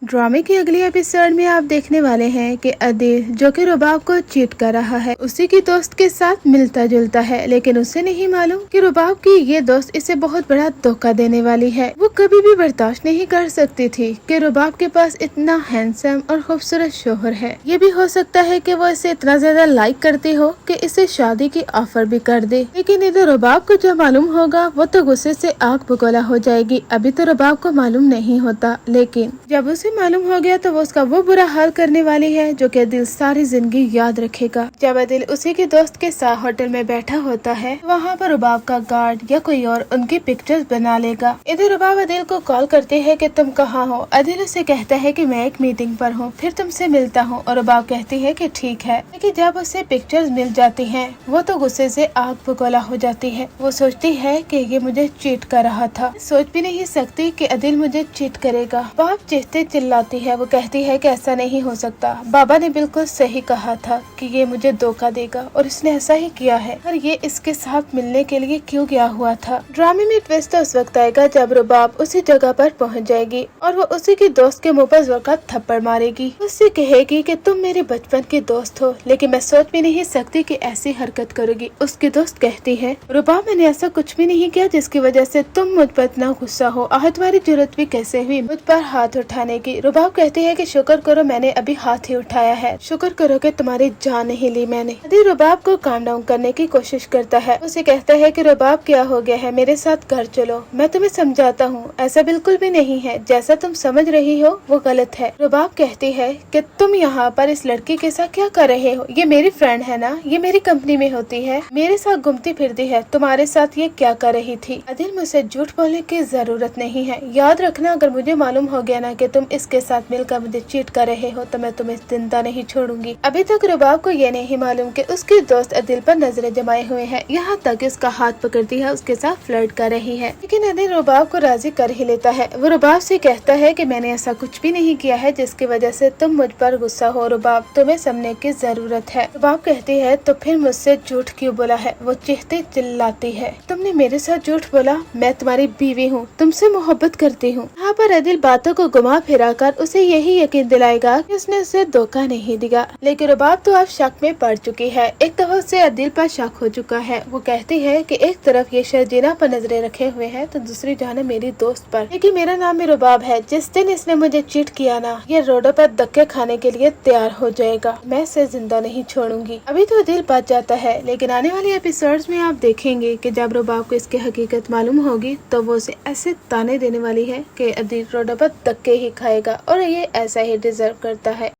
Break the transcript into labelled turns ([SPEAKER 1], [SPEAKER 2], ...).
[SPEAKER 1] ड्रामे की अगली एपिसोड में आप देखने वाले हैं कि अदिल जो कि रुबाब को चीट कर रहा है उसी की दोस्त के साथ मिलता जुलता है, लेकिन उसे नहीं मालूम कि रुबाब की ये दोस्त इसे बहुत बड़ा धोखा देने वाली है। वो कभी भी बर्दाश्त नहीं कर सकती थी कि रुबाब के पास इतना हैंडसम और खूबसूरत शोहर है। ये भी हो सकता है कि वो इसे इतना ज्यादा लाइक करती हो कि इसे शादी की ऑफर भी कर दे, लेकिन इधर रुबाब को जो मालूम होगा वो तो गुस्से से आग बगोला हो जाएगी। अभी तो रुबाब को मालूम नहीं होता, लेकिन जब उसे मालूम हो गया तो वो उसका वो बुरा हाल करने वाली है जो कि अदिल सारी जिंदगी याद रखेगा। जब अदिल उसी के दोस्त के साथ होटल में बैठा होता है, वहाँ पर रुबाब का गार्ड या कोई और उनकी पिक्चर्स बना लेगा। इधर रुबाब अदिल को कॉल करते है कि तुम कहाँ हो। अदिल उसे कहता है कि मैं एक मीटिंग पर हूँ, फिर तुमसे मिलता हूँ, और रुबाब कहती है कि ठीक है। लेकिन जब उसे पिक्चर्स मिल जाती हैं, वो तो गुस्से से आग बगोला हो जाती है। वो सोचती है कि ये मुझे चीट कर रहा था, सोच भी नहीं सकती कि अदिल मुझे चीट करेगा। बाप चीखते चिल्लाती है। वो कहती है कि ऐसा नहीं हो सकता, बाबा ने बिल्कुल सही कहा था कि ये मुझे धोखा देगा और इसने ऐसा ही किया है, और ये इसके साथ मिलने के लिए क्यों गया हुआ था। ड्रामे में ट्विस्ट तो उस वक्त आएगा जब रुबाब उसी जगह पर पहुंच जाएगी और वो उसी की दोस्त के मुंह पर जोर का थप्पड़ मारेगी। उससे कहेगी कि तुम मेरे बचपन के दोस्त हो, लेकिन मैं सोच भी नहीं सकती कि ऐसी हरकत करोगी। उसकी दोस्त कहती है, रुबाब मैंने ऐसा कुछ भी नहीं किया जिसकी वजह से तुम मुझ पर इतना गुस्सा हो। आह तुम्हारी जरूरत भी कैसे हुई मुझ पर हाथ उठाने की। रुबाब कहती है कि शुक्र करो मैंने अभी हाथ ही उठाया है, शुक्र करो कि तुम्हारी जान नहीं ली मैंने। अदिल रुबाब को काम डाउन करने की कोशिश करता है। उसे कहता है कि रुबाब क्या हो गया है, मेरे साथ घर चलो, मैं तुम्हें समझाता हूँ। ऐसा बिल्कुल भी नहीं है, जैसा तुम समझ रही हो वो गलत है। रुबाब कहती है कि तुम यहाँ पर इस लड़की के साथ क्या कर रहे हो, ये मेरी फ्रेंड है ना, ये मेरी कंपनी में होती है, मेरे साथ घूमती फिरती है, तुम्हारे साथ ये क्या कर रही थी। अदिल मुझसे झूठ बोलने की जरूरत नहीं है, याद रखना अगर मुझे मालूम हो गया ना कि तुम इसके साथ मिलकर मुझे चीट कर रहे हो तो मैं तुम्हें जिंदा नहीं छोड़ूंगी। अभी तक रुबाब को ये नहीं मालूम कि उसकी दोस्त अदिल पर नजरें जमाए हुए हैं, यहाँ तक उसका हाथ पकड़ती है, उसके साथ फ्लर्ट कर रही है। लेकिन अदिल रुबाब को राजी कर ही लेता है। वो रुबाब से कहता है कि मैंने ऐसा कुछ भी नहीं किया है जिसकी वजह से तुम मुझ पर गुस्सा हो। रुबाब तुम्हें समझने की जरूरत है। रुबाब कहती है तो फिर मुझसे झूठ क्यों बोला है। वो चीखती चिल्लाती है, तुमने मेरे साथ झूठ बोला, मैं तुम्हारी बीवी हूँ, तुमसे मोहब्बत करती हूँ। यहाँ पर अदिल बातों को घुमा फिरा कर उसे यही यकीन दिलाएगा कि उसने उसे धोखा नहीं दिया। लेकिन रुबाब तो अब शक में पड़ चुकी है। एक तरफ से अदिल पर शक हो चुका है। वो कहती है कि एक तरफ ये शर्जीना पर नजरें रखे हुए हैं तो दूसरी जाने मेरी दोस्त पर, लेकिन मेरा नाम भी रुबाब है। जिस दिन इसने मुझे चीट किया ना, ये रोडों पर धक्के खाने के लिए तैयार हो जाएगा, मैं इसे जिंदा नहीं छोड़ूंगी। अभी तो अदिल बच जाता है, लेकिन आने वाले एपिसोड्स में आप देखेंगे कि जब रुबाब को इसकी हकीकत मालूम होगी तो वो उसे ऐसे ताने देने वाली है कि अदिल रोडों पर धक्के ही खाएगा, और ये ऐसा ही डिजर्व करता है।